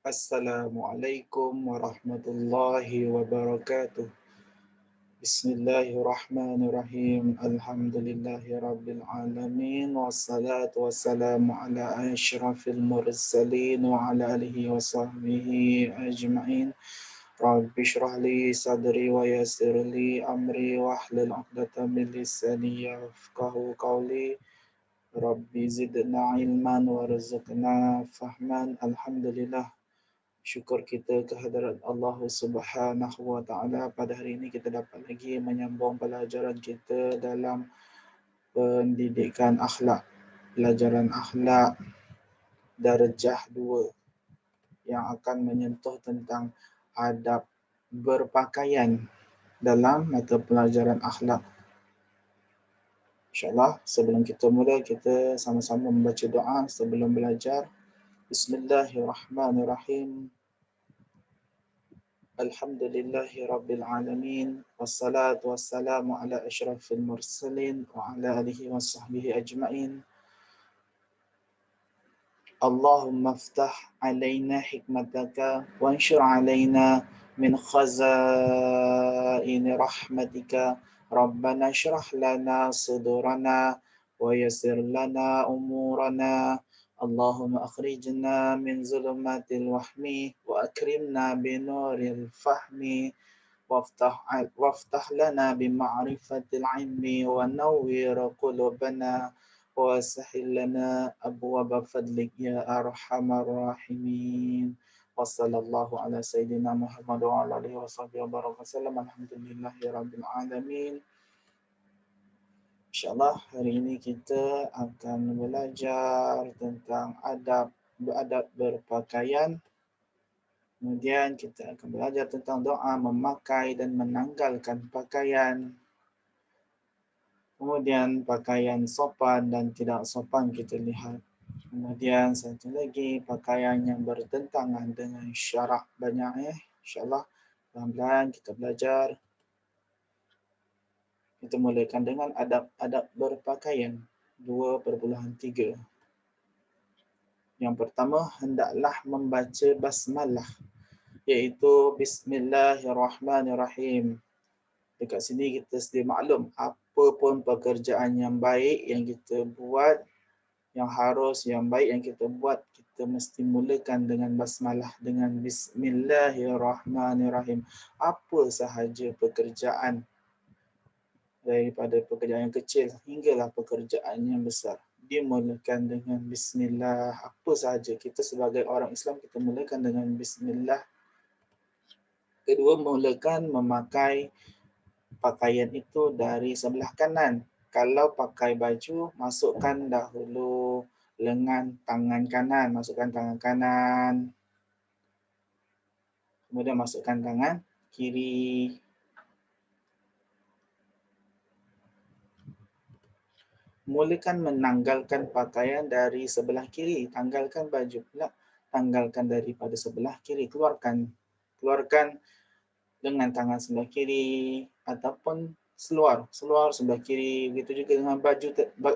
Assalamualaikum warahmatullahi wabarakatuh. Bismillahirrahmanirrahim. Alhamdulillahi rabbil alamin. Wassalatu wassalamu ala asyrafil mursalin wa ala alihi wa sahbihi ajma'in. Rabbi shrah li sadri wa yassir li amri wa hlul 'uqdatam min lisani yafqahu qawli. Rabbi zidna ilman warzuqna fahman. Alhamdulillah, syukur kita kehadirat Allah Subhanahu wa taala, pada hari ini kita dapat lagi menyambung pelajaran kita dalam pendidikan akhlak. Pelajaran akhlak darjah 2 yang akan menyentuh tentang adab berpakaian dalam mata pelajaran akhlak. InsyaAllah sebelum kita mula, kita sama-sama membaca doa sebelum belajar. Bismillahirrahmanirrahim. Alhamdulillahi rabbil alamin. Wassalatu wassalamu ala asyrafil mursalin wa ala alihi wa sahbihi ajma'in. Allahumma aftah alaina hikmataka wa anshur alaina min khazaini rahmatika. Rabbana syrah lana sudurana wa yassir lana umurana. Allahumma akhrijna min zulumatil wahmi wa akrimna binuril fahmi. وافتح لنا بمعرفة العلم ونور قلوبنا وسهل لنا أبواب فضلك يا أرحم الراحمين. وصلى الله على سيدنا محمد وعلى آله وصحبه وسلم. Alhamdulillahi rabbil alamin. InsyaAllah hari ini kita akan belajar tentang adab berpakaian. Kemudian kita akan belajar tentang doa memakai dan menanggalkan pakaian. Kemudian pakaian sopan dan tidak sopan kita lihat. Kemudian satu lagi, pakaian yang bertentangan dengan syarak. Banyak InsyaAllah pelan-pelan kita belajar. Kita mulakan dengan adab berpakaian 2.3. Yang pertama, hendaklah membaca basmalah, iaitu Bismillahirrahmanirrahim. Dekat sini kita sedia maklum, apa pun pekerjaan yang baik yang kita buat, yang harus, yang baik yang kita buat, kita mesti mulakan dengan basmalah, dengan Bismillahirrahmanirrahim. Apa sahaja pekerjaan, daripada pekerjaan yang kecil hinggalah pekerjaan yang besar, dimulakan dengan Bismillah. Apa sahaja, kita sebagai orang Islam, kita mulakan dengan Bismillah. Kedua, mulakan memakai pakaian itu dari sebelah kanan. Kalau pakai baju, masukkan dahulu lengan tangan kanan, masukkan tangan kanan. Kemudian masukkan tangan kiri. Mulakan menanggalkan pakaian dari sebelah kiri. Tanggalkan baju pula, tanggalkan daripada sebelah kiri. Keluarkan dengan tangan sebelah kiri ataupun seluar sebelah kiri. Begitu juga dengan baju,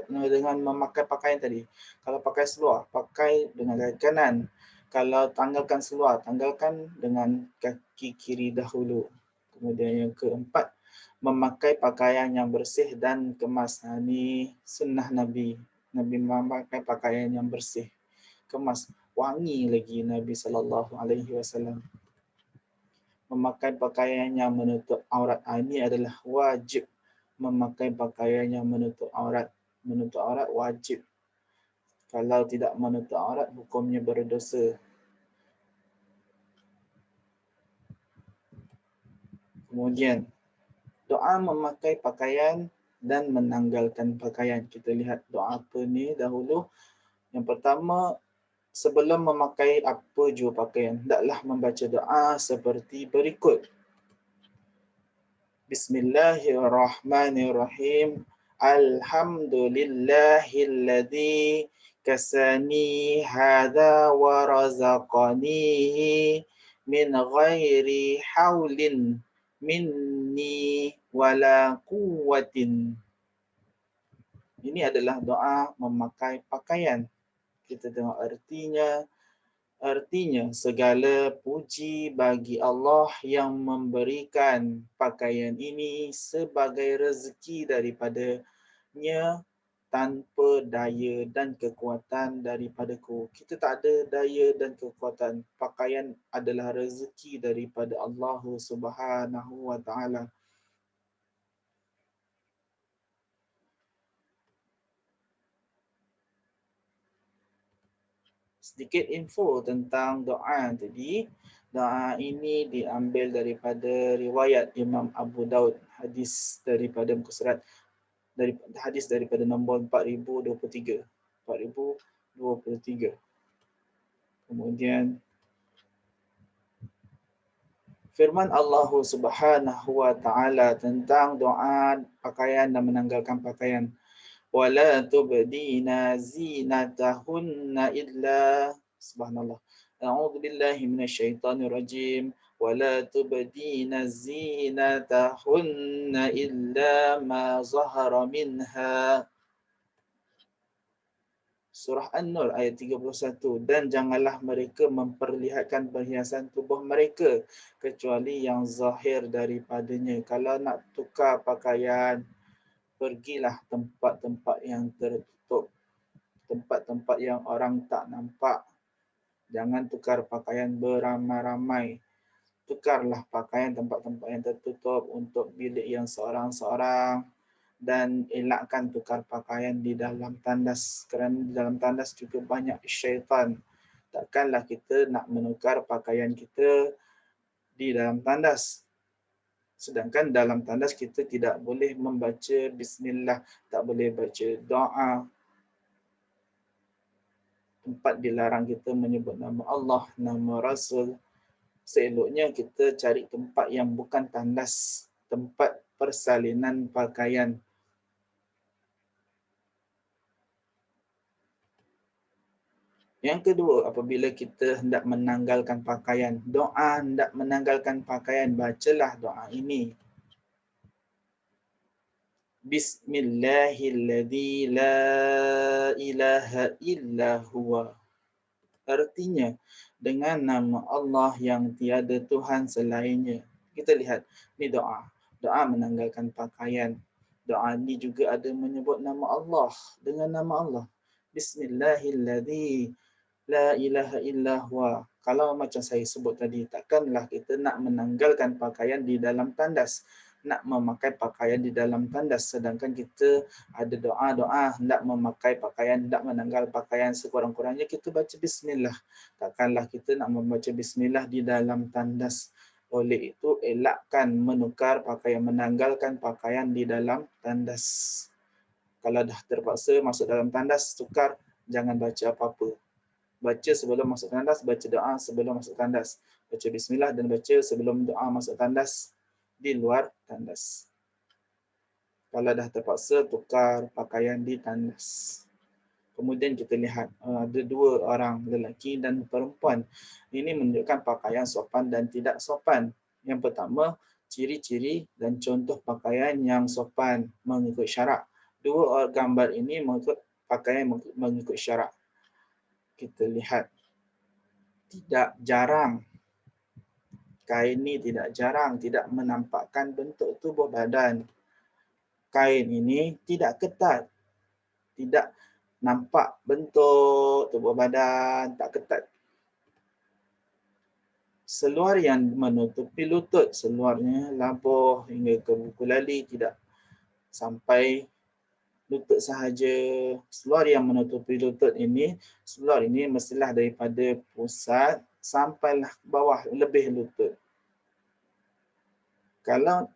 dengan memakai pakaian tadi. Kalau pakai seluar, pakai dengan kaki kanan. Kalau tanggalkan seluar, tanggalkan dengan kaki kiri dahulu. Kemudian yang keempat, memakai pakaian yang bersih dan kemas. Ini sunnah Nabi. Nabi memakai pakaian yang bersih, kemas, wangi lagi Nabi SAW. Memakai pakaian yang menutup aurat. Ini adalah wajib. Memakai pakaian yang menutup aurat. Menutup aurat wajib. Kalau tidak menutup aurat, hukumnya berdosa. Kemudian, doa memakai pakaian dan menanggalkan pakaian. Kita lihat doa apa ni dahulu. Yang pertama, sebelum memakai apa jua pakaian, hendaklah membaca doa seperti berikut. Bismillahirrahmanirrahim. Alhamdulillahilladzi kasani hadha wa razaqanihi min ghairi haulin minni wala quwwatin. Ini adalah doa memakai pakaian. Kita tengok artinya. Artinya, segala puji bagi Allah yang memberikan pakaian ini sebagai rezeki daripadanya tanpa daya dan kekuatan daripadaku. Kita tak ada daya dan kekuatan. Pakaian adalah rezeki daripada Allah Subhanahu wa taala. Sedikit info tentang doa tadi. Doa ini diambil daripada riwayat Imam Abu Daud, hadis daripada muka surat dari hadis daripada nombor 4023. 4023. Kemudian firman Allah Subhanahu wa taala tentang doa pakaian dan menanggalkan pakaian. Wala tubdina zinatahunna illa subhanallah. A'udzu billahi minasyaitonir rajim. Wala tubdina zinatahunna illa ma zahara minha. Surah An-Nur ayat 31. Dan janganlah mereka memperlihatkan perhiasan tubuh mereka kecuali yang zahir daripadanya. Kalau nak tukar pakaian, pergilah tempat-tempat yang tertutup, tempat-tempat yang orang tak nampak. Jangan tukar pakaian beramai-ramai. Tukarlah pakaian tempat-tempat yang tertutup untuk bilik yang seorang-seorang dan elakkan tukar pakaian di dalam tandas kerana di dalam tandas juga banyak syaitan. Takkanlah kita nak menukar pakaian kita di dalam tandas. Sedangkan dalam tandas kita tidak boleh membaca bismillah, tak boleh baca doa. Tempat dilarang kita menyebut nama Allah, nama Rasul. Seeloknya kita cari tempat yang bukan tandas, tempat persalinan pakaian. Yang kedua, apabila kita hendak menanggalkan pakaian, doa hendak menanggalkan pakaian, bacalah doa ini. Bismillahilladzi la ilaha illa huwa. Artinya, dengan nama Allah yang tiada Tuhan selainnya. Kita lihat, ni doa. Doa menanggalkan pakaian. Doa ni juga ada menyebut nama Allah. Dengan nama Allah. Bismillahilladzi la ilaha illa huwa. Kalau macam saya sebut tadi, takkanlah kita nak menanggalkan pakaian di dalam tandas, nak memakai pakaian di dalam tandas, sedangkan kita ada doa-doa hendak memakai pakaian, hendak menanggal pakaian, sekurang-kurangnya kita baca bismillah. Takkanlah kita nak membaca bismillah di dalam tandas. Oleh itu, elakkan menukar pakaian, menanggalkan pakaian di dalam tandas. Kalau dah terpaksa masuk dalam tandas, tukar, jangan baca apa-apa. Baca sebelum masuk tandas, baca doa sebelum masuk tandas. Baca bismillah dan baca sebelum doa masuk tandas di luar tandas. Kalau dah terpaksa, tukar pakaian di tandas. Kemudian kita lihat ada dua orang, lelaki dan perempuan. Ini menunjukkan pakaian sopan dan tidak sopan. Yang pertama, ciri-ciri dan contoh pakaian yang sopan mengikut syarak. Dua gambar ini mengikut pakaian mengikut syarak. Kita lihat, tidak jarang. Kain ini tidak jarang, tidak menampakkan bentuk tubuh badan. Kain ini tidak ketat, tidak nampak bentuk tubuh badan, tak ketat. Seluar yang menutupi lutut, seluarnya labuh hingga ke buku lali, tidak sampai lutut sahaja. Seluar yang menutupi lutut ini, seluar ini mestilah daripada pusat sampailah ke bawah lebih lutut. Kalau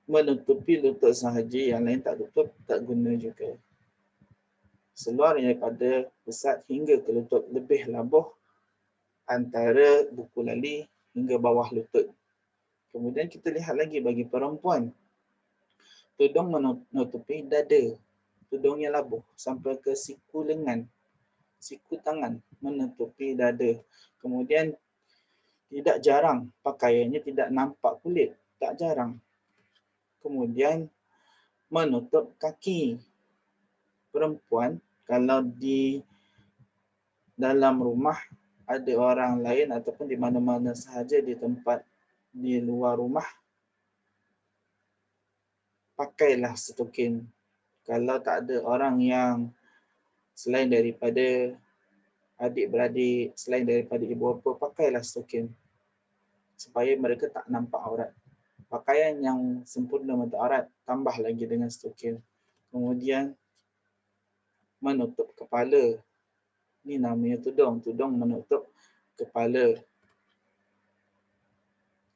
menutupi lutut sahaja, yang lain tak tutup, tak guna juga. Seluar daripada pusat hingga ke lutut, lebih labuh antara buku lali hingga bawah lutut. Kemudian kita lihat lagi bagi perempuan. Tudung menutupi dada. Tudungnya labuh sampai ke siku lengan, siku tangan, menutupi dada. Kemudian tidak jarang pakaiannya tidak nampak kulit, tak jarang. Kemudian menutup kaki. Perempuan kalau di dalam rumah ada orang lain ataupun di mana-mana sahaja di tempat di luar rumah, pakailah stokin. Kalau tak ada orang yang selain daripada adik-beradik, selain daripada ibu bapa, pakailah stokin supaya mereka tak nampak aurat. Pakaian yang sempurna untuk aurat, tambah lagi dengan stokin. Kemudian menutup kepala. Ni namanya tudung. Tudung menutup kepala.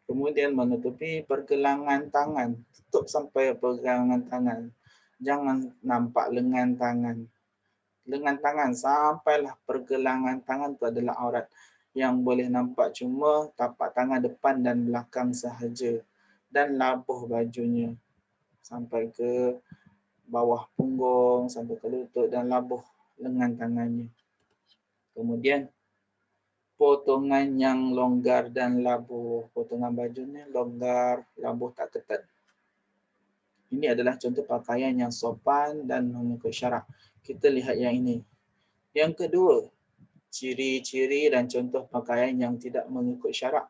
Kemudian menutupi pergelangan tangan. Tutup sampai pergelangan tangan. Jangan nampak lengan tangan. Lengan tangan sampailah pergelangan tangan itu adalah aurat. Yang boleh nampak cuma tapak tangan depan dan belakang sahaja. Dan labuh bajunya. Sampai ke bawah punggung, sampai ke lutut dan labuh lengan tangannya. Kemudian potongan yang longgar dan labuh. Potongan bajunya longgar, labuh tak ketat. Ini adalah contoh pakaian yang sopan dan mengikut syarak. Kita lihat yang ini. Yang kedua, ciri-ciri dan contoh pakaian yang tidak mengikut syarak.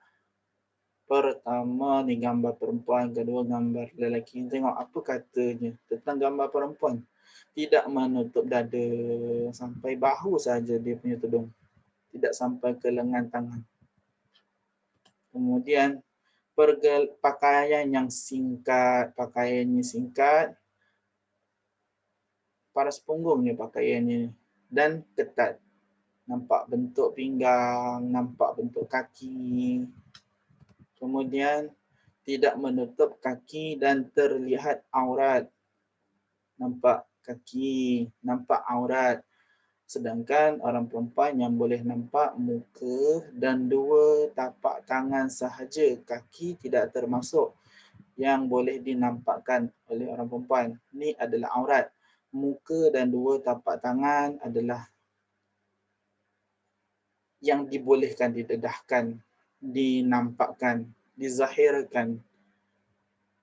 Pertama ni gambar perempuan, kedua gambar lelaki. Tengok apa katanya tentang gambar perempuan. Tidak menutup dada, sampai bahu saja dia punya tudung. Tidak sampai ke lengan tangan. Kemudian pakaian yang singkat, pakaiannya singkat, paras punggungnya pakaiannya dan ketat. Nampak bentuk pinggang, nampak bentuk kaki. Kemudian tidak menutup kaki dan terlihat aurat. Nampak kaki, nampak aurat. Sedangkan orang perempuan yang boleh nampak muka dan dua tapak tangan sahaja, kaki tidak termasuk yang boleh dinampakkan oleh orang perempuan. Ini adalah aurat. Muka dan dua tapak tangan adalah yang dibolehkan didedahkan, dinampakkan, dizahirkan.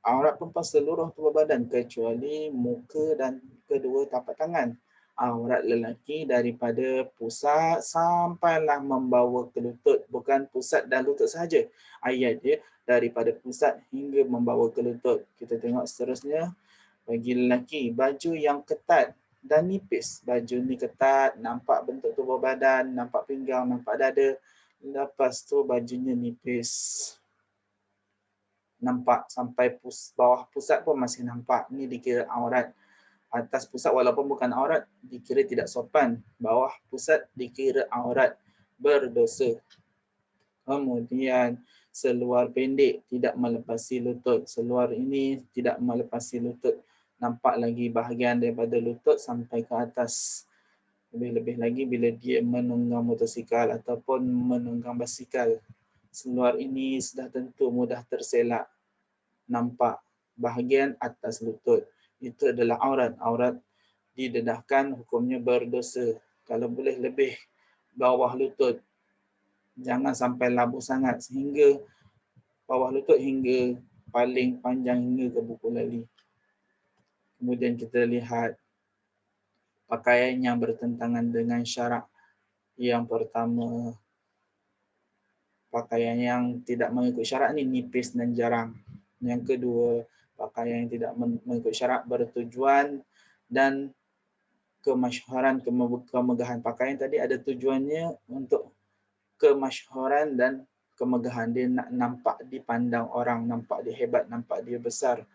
Aurat perempuan seluruh tubuh badan kecuali muka dan kedua tapak tangan. Aurat lelaki daripada pusat sampailah membawa ke lutut. Bukan pusat dan lutut sahaja. Ayat dia daripada pusat hingga membawa ke lutut. Kita tengok seterusnya. Bagi lelaki, baju yang ketat dan nipis. Baju ni ketat, nampak bentuk tubuh badan, nampak pinggang, nampak dada. Lepas tu bajunya nipis. Nampak sampai bawah pusat pun masih nampak. Ini dikira aurat. Atas pusat walaupun bukan aurat, dikira tidak sopan. Bawah pusat dikira aurat. Berdosa. Kemudian seluar pendek tidak melepasi lutut. Seluar ini tidak melepasi lutut. Nampak lagi bahagian daripada lutut sampai ke atas. Lebih-lebih lagi bila dia menunggang motosikal ataupun menunggang basikal. Seluar ini sudah tentu mudah terselak. Nampak bahagian atas lutut. Itu adalah aurat. Aurat didedahkan, hukumnya berdosa. Kalau boleh lebih bawah lutut. Jangan sampai labuh sangat sehingga bawah lutut hingga paling panjang hingga ke buku lali. Kemudian kita lihat pakaian yang bertentangan dengan syarak. Yang pertama, pakaian yang tidak mengikut syarak ni nipis dan jarang. Yang kedua, pakaian yang tidak mengikut syarak bertujuan dan kemasyhuran, kemegahan. Pakaian tadi ada tujuannya untuk kemasyhuran dan kemegahan. Dia nak nampak dipandang orang, nampak dia hebat, nampak dia besar.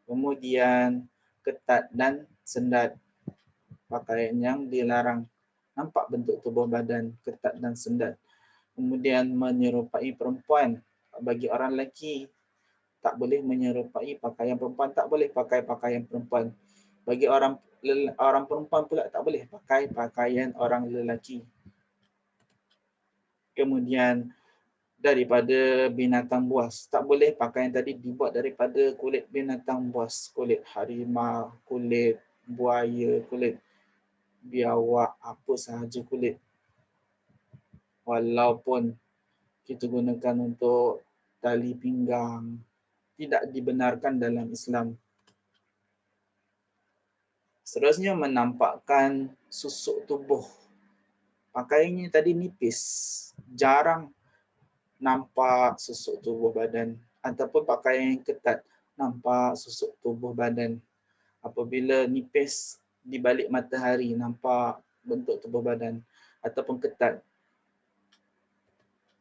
Kemudian ketat dan sendat. Pakaian yang dilarang. Nampak bentuk tubuh badan, ketat dan sendat. Kemudian menyerupai perempuan. Bagi orang lelaki, tak boleh menyerupai pakaian perempuan, tak boleh pakai pakaian perempuan. Bagi orang perempuan pula tak boleh pakai pakaian orang lelaki. Kemudian daripada binatang buas. Tak boleh pakaian tadi dibuat daripada kulit binatang buas. Kulit harimau, kulit buaya, kulit biawak, apa sahaja kulit. Walaupun kita gunakan untuk tali pinggang, tidak dibenarkan dalam Islam. Seterusnya menampakkan susuk tubuh Pakaiannya tadi nipis, jarang nampak susuk tubuh badan, ataupun pakaian yang ketat, nampak susuk tubuh badan. Apabila nipis di balik matahari, nampak bentuk tubuh badan, ataupun ketat.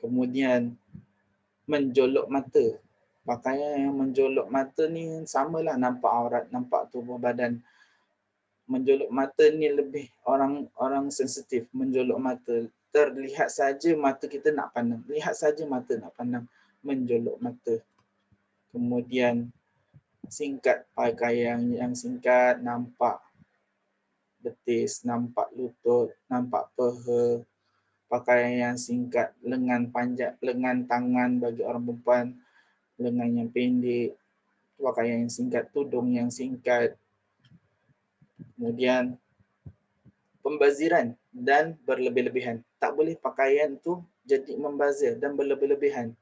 Kemudian menjolok mata. Pakaian yang menjolok mata ni samalah nampak aurat, nampak tubuh badan. Menjolok mata ni lebih orang sensitif. Menjolok mata, terlihat saja mata kita nak pandang, lihat saja mata nak pandang, menjolok mata. Kemudian singkat, pakaian yang singkat, nampak betis, nampak lutut, nampak peha. Pakaian yang singkat, lengan panjang, lengan tangan bagi orang perempuan, lengan yang pendek, pakaian yang singkat, tudung yang singkat. Kemudian pembaziran dan berlebih-lebihan. Tak boleh pakaian tu jadi membazir dan berlebih-lebihan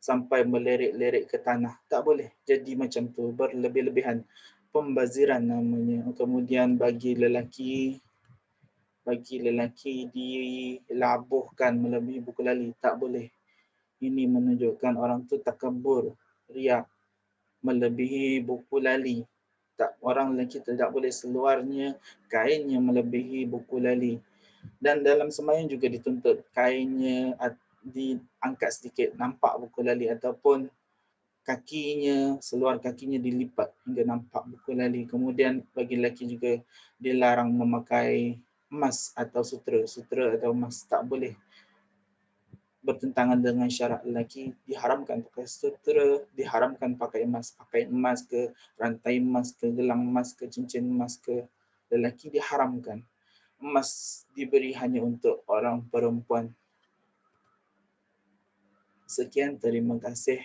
sampai melirik-lirik ke tanah. Tak boleh jadi macam tu, berlebih-lebihan. Pembaziran namanya. Kemudian bagi lelaki dilabuhkan melebihi buku lali. Tak boleh. Ini menunjukkan orang tu takabur, riak, melebihi buku lali. Tak, orang lelaki tidak boleh seluarnya kainnya melebihi buku lali. Dan dalam sembahyang juga dituntut kainnya diangkat sedikit, nampak buku lali, ataupun kakinya, seluar kakinya dilipat hingga nampak buku lali. Kemudian bagi lelaki juga dilarang memakai emas atau sutera atau emas. Tak boleh, bertentangan dengan syarat lelaki. Diharamkan pakai sutera, diharamkan pakai emas. Pakai emas ke, rantai emas ke, gelang emas ke, cincin emas ke, lelaki diharamkan. Emas diberi hanya untuk orang perempuan. Sekian, terima kasih.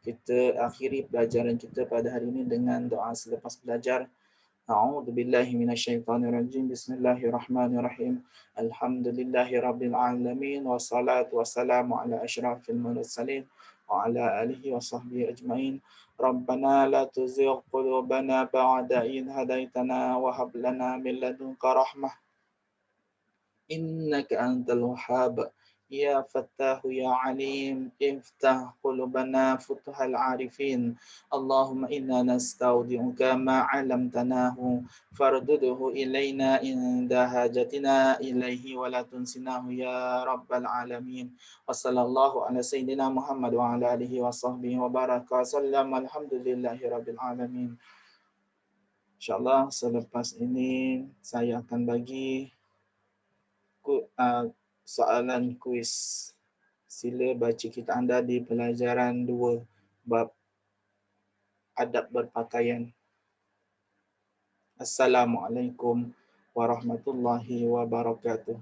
Kita akhiri pelajaran kita pada hari ini dengan doa selepas belajar. A'udzu billahi minasyaitonir rajim. Bismillahirrahmanirrahim. Alhamdulillahi rabbil alamin wassalatu wassalamu ala asyrafil mursalin wa ala alihi wa sahbihi ajmain. Rabbana la tuzigh qulubana ba'da idh hadaitana wa hab lana min ladunka rahmah innaka antal wahhab. Ya Fattah ya Alim, iftah qulubana futuhal arifin. Allahumma inna nastaudi'uka ma 'allamtanahu farduduhu ilaina inda hajatina ilaihi wa la tunsinahu ya rabbal alamin. Wa sallallahu ala sayyidina Muhammad wa ala alihi wa sahbihi wa baraka sallam. Alhamdulillahi rabbil alamin. InsyaAllah selepas ini saya akan bagi soalan kuis. Sila baca kita anda di pelajaran 2 bab adab berpakaian. Assalamualaikum warahmatullahi wabarakatuh.